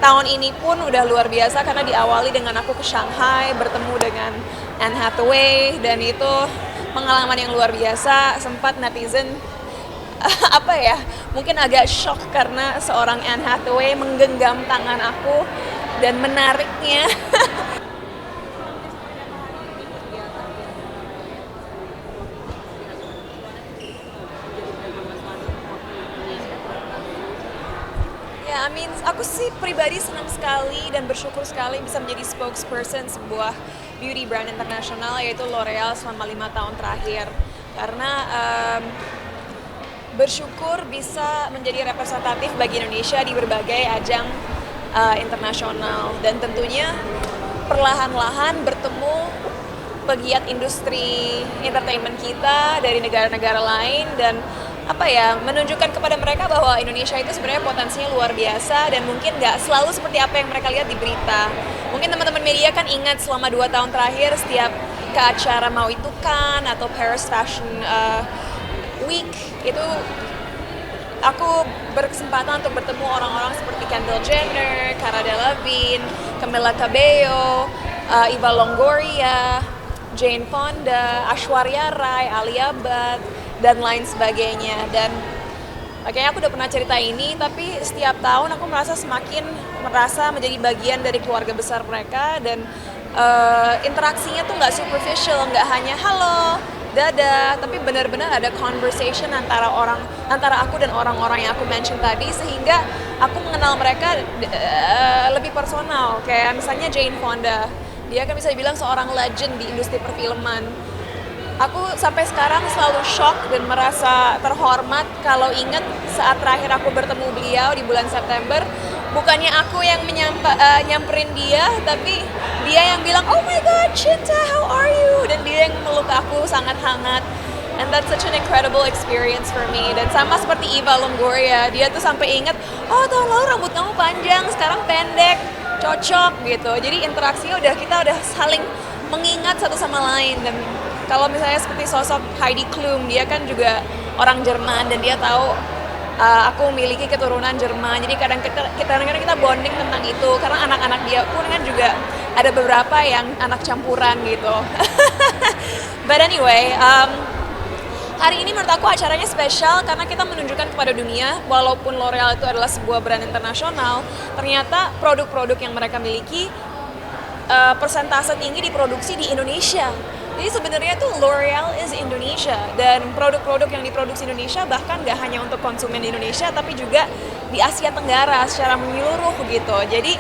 tahun ini pun udah luar biasa karena diawali dengan aku ke Shanghai bertemu dengan Anne Hathaway, dan itu pengalaman yang luar biasa. Sempat netizen apa ya, mungkin agak shock karena seorang Anne Hathaway menggenggam tangan aku dan menariknya. Ya, aku sih pribadi senang sekali dan bersyukur sekali bisa menjadi spokesperson sebuah beauty brand internasional yaitu L'Oreal selama 5 tahun terakhir. Karena bersyukur bisa menjadi representatif bagi Indonesia di berbagai ajang internasional, dan tentunya perlahan-lahan bertemu pegiat industri entertainment kita dari negara-negara lain, dan menunjukkan kepada mereka bahwa Indonesia itu sebenarnya potensinya luar biasa dan mungkin nggak selalu seperti apa yang mereka lihat di berita. Mungkin teman-teman media kan ingat selama 2 tahun terakhir setiap ke acara mau itu Cannes atau Paris Fashion Week itu aku berkesempatan untuk bertemu orang-orang seperti Kendall Jenner, Cara Delevingne, Camila Cabello, Eva Longoria, Jane Fonda, Aishwarya Rai, Alia Bhatt, dan lain sebagainya. Dan kayaknya aku udah pernah cerita ini, tapi setiap tahun aku semakin merasa menjadi bagian dari keluarga besar mereka, dan interaksinya tuh nggak superficial, nggak hanya halo, dadah, tapi benar-benar ada conversation antara aku dan orang-orang yang aku mention tadi, sehingga aku mengenal mereka lebih personal. Kayak misalnya Jane Fonda, dia kan bisa dibilang seorang legend di industri perfilman. Aku sampai sekarang selalu shock dan merasa terhormat kalau ingat saat terakhir aku bertemu beliau di bulan September. Bukannya aku yang nyamperin dia, tapi dia yang bilang, "Oh my God, Cinta, how are you?" Dan dia yang meluk aku sangat hangat. And that's such an incredible experience for me. Dan sama seperti Eva Longoria, dia tuh sampai ingat, "Oh, tahun lalu rambut kamu panjang, sekarang pendek, cocok," gitu. Jadi interaksinya kita udah saling mengingat satu sama lain. Dan kalau misalnya seperti sosok Heidi Klum, dia kan juga orang Jerman dan dia tahu aku memiliki keturunan Jerman. Jadi kadang-kadang kita bonding tentang itu, karena anak-anak dia pun kan juga ada beberapa yang anak campuran gitu. But anyway, hari ini menurut aku acaranya spesial karena kita menunjukkan kepada dunia, walaupun L'Oreal itu adalah sebuah brand internasional, ternyata produk-produk yang mereka miliki persentase tinggi diproduksi di Indonesia. Jadi sebenarnya tuh L'Oreal is Indonesia, dan produk-produk yang diproduksi Indonesia bahkan gak hanya untuk konsumen di Indonesia tapi juga di Asia Tenggara secara menyeluruh gitu. Jadi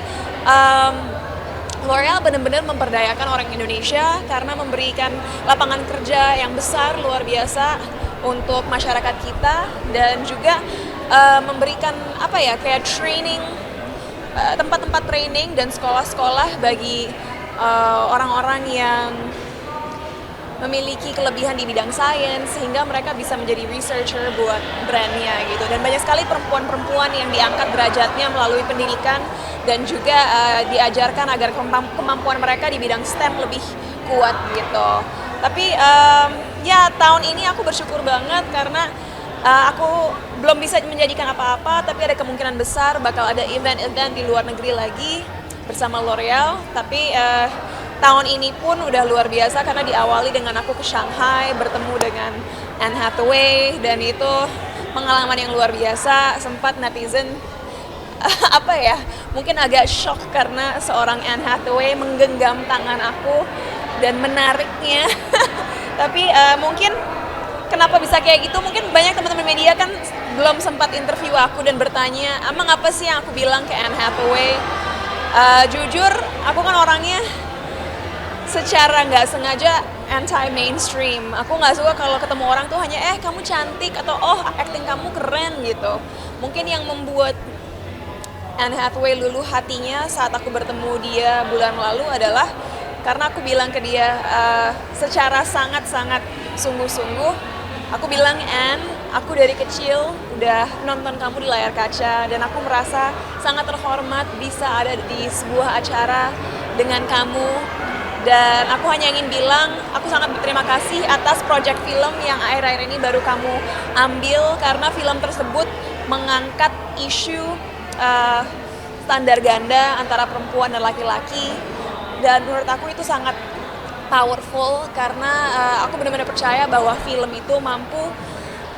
L'Oreal benar-benar memperdayakan orang Indonesia karena memberikan lapangan kerja yang besar luar biasa untuk masyarakat kita, dan juga memberikan kayak training, tempat-tempat training dan sekolah-sekolah bagi orang-orang yang memiliki kelebihan di bidang sains sehingga mereka bisa menjadi researcher buat brandnya gitu. Dan banyak sekali perempuan-perempuan yang diangkat derajatnya melalui pendidikan dan juga diajarkan agar kemampuan mereka di bidang STEM lebih kuat gitu. Tapi ya tahun ini aku bersyukur banget karena aku belum bisa menjadikan apa-apa, tapi ada kemungkinan besar bakal ada event-event di luar negeri lagi bersama L'Oreal. Tapi tahun ini pun udah luar biasa karena diawali dengan aku ke Shanghai bertemu dengan Anne Hathaway, dan itu pengalaman yang luar biasa. Sempat netizen mungkin agak shock karena seorang Anne Hathaway menggenggam tangan aku dan menariknya. Tapi mungkin kenapa bisa kayak gitu, mungkin banyak teman-teman media kan belum sempat interview aku dan bertanya, emang apa sih yang aku bilang ke Anne Hathaway. Jujur, aku kan orangnya secara nggak sengaja anti-mainstream. Aku nggak suka kalau ketemu orang tuh hanya kamu cantik atau oh acting kamu keren gitu. Mungkin yang membuat Anne Hathaway luluh hatinya saat aku bertemu dia bulan lalu adalah karena aku bilang ke dia secara sangat-sangat sungguh-sungguh, aku bilang, "Anne, aku dari kecil udah nonton kamu di layar kaca dan aku merasa sangat terhormat bisa ada di sebuah acara dengan kamu. Dan aku hanya ingin bilang, aku sangat berterima kasih atas proyek film yang akhir-akhir ini baru kamu ambil, karena film tersebut mengangkat isu standar ganda antara perempuan dan laki-laki. Dan menurut aku itu sangat powerful karena aku benar-benar percaya bahwa film itu mampu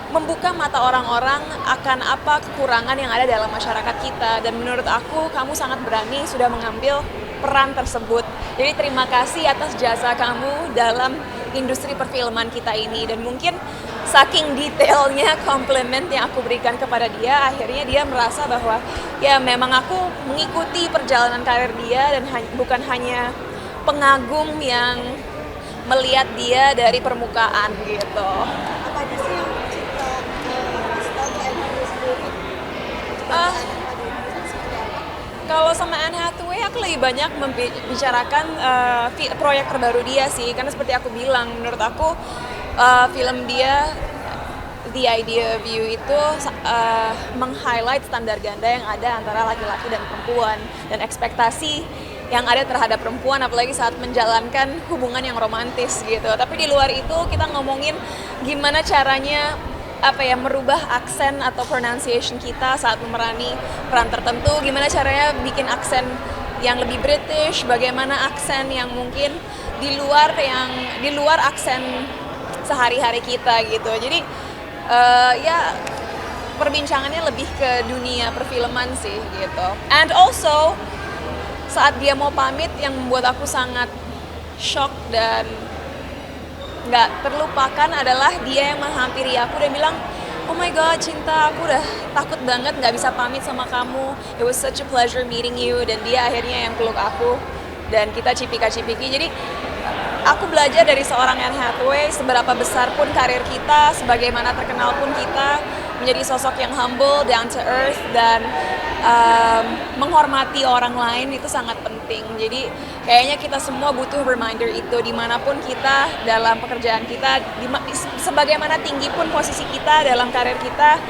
membuka mata orang-orang akan apa kekurangan yang ada dalam masyarakat kita. Dan menurut aku kamu sangat berani sudah mengambil peran tersebut. Jadi terima kasih atas jasa kamu dalam industri perfilman kita ini. Dan mungkin saking detailnya komplimen yang aku berikan kepada dia, akhirnya dia merasa bahwa ya memang aku mengikuti perjalanan karir dia dan bukan hanya pengagum yang melihat dia dari permukaan gitu. Apa aja sih yang kita kasih tahu ke Anne sendiri? Kalau sama Anne Hathaway aku lebih banyak membicarakan proyek terbaru dia sih, karena seperti aku bilang, menurut aku film dia The Idea of You itu meng-highlight standar ganda yang ada antara laki-laki dan perempuan dan ekspektasi yang ada terhadap perempuan, apalagi saat menjalankan hubungan yang romantis gitu. Tapi di luar itu kita ngomongin gimana caranya merubah aksen atau pronunciation kita saat memerani peran tertentu, gimana caranya bikin aksen yang lebih British, bagaimana aksen yang mungkin di luar aksen sehari-hari kita gitu. Jadi ya perbincangannya lebih ke dunia perfilman sih gitu. And also saat dia mau pamit yang membuat aku sangat shock dan nggak terlupakan adalah dia yang menghampiri aku dan bilang, "Oh my god, Cinta, aku udah takut banget nggak bisa pamit sama kamu. It was such a pleasure meeting you." Dan dia akhirnya yang peluk aku dan kita cipika-cipiki. Jadi aku belajar dari seorang Anne Hathaway, seberapa besar pun karir kita, sebagaimana terkenal pun kita, menjadi sosok yang humble, down to earth, dan menghormati orang lain itu sangat penting. Jadi kayaknya kita semua butuh reminder itu dimanapun kita dalam pekerjaan kita, sebagaimana tinggi pun posisi kita dalam karir kita,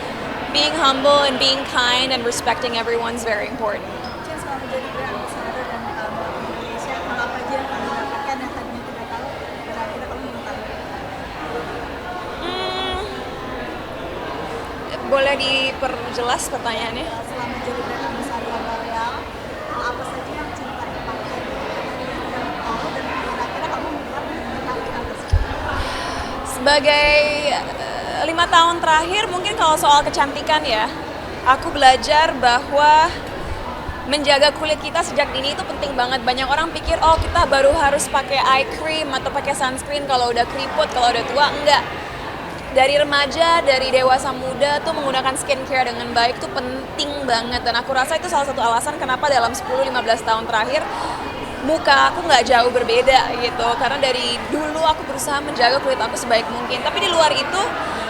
being humble and being kind and respecting everyone is very important. Cin, selama menjadi brand ambassador dan mewakili Indonesia, hal apa aja yang kamu dapatkan yang tadinya tidak tahu dan akhirnya kamu mengetahui? Boleh diperjelas pertanyaannya? Selama jadi brand ambassador L'Oreal, hal apa saja yang Cinta dapatkan yang tidak tahu dan akhirnya kamu mengetahui hal tersebut? Sebagai 5 tahun terakhir mungkin kalau soal kecantikan ya, aku belajar bahwa menjaga kulit kita sejak dini itu penting banget. Banyak orang pikir, oh kita baru harus pakai eye cream atau pakai sunscreen kalau udah keriput, kalau udah tua. Enggak. Dari remaja, dari dewasa muda tuh menggunakan skincare dengan baik tuh penting banget. Dan aku rasa itu salah satu alasan kenapa dalam 10-15 tahun terakhir muka aku nggak jauh berbeda gitu. Karena dari dulu aku berusaha menjaga kulit aku sebaik mungkin. Tapi di luar itu,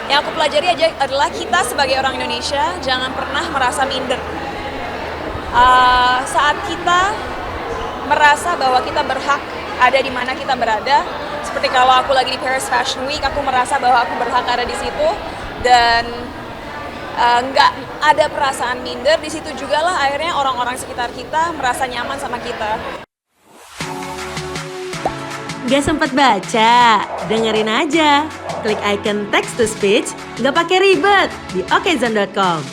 yang aku pelajari aja adalah kita sebagai orang Indonesia jangan pernah merasa minder. Saat kita merasa bahwa kita berhak ada di mana kita berada, seperti kalau aku lagi di Paris Fashion Week, aku merasa bahwa aku berhak ada di situ dan nggak ada perasaan minder. Di situ juga lah akhirnya orang-orang sekitar kita merasa nyaman sama kita. Gak sempat baca? Dengerin aja. Klik icon text to speech, gak pakai ribet di okezone.com.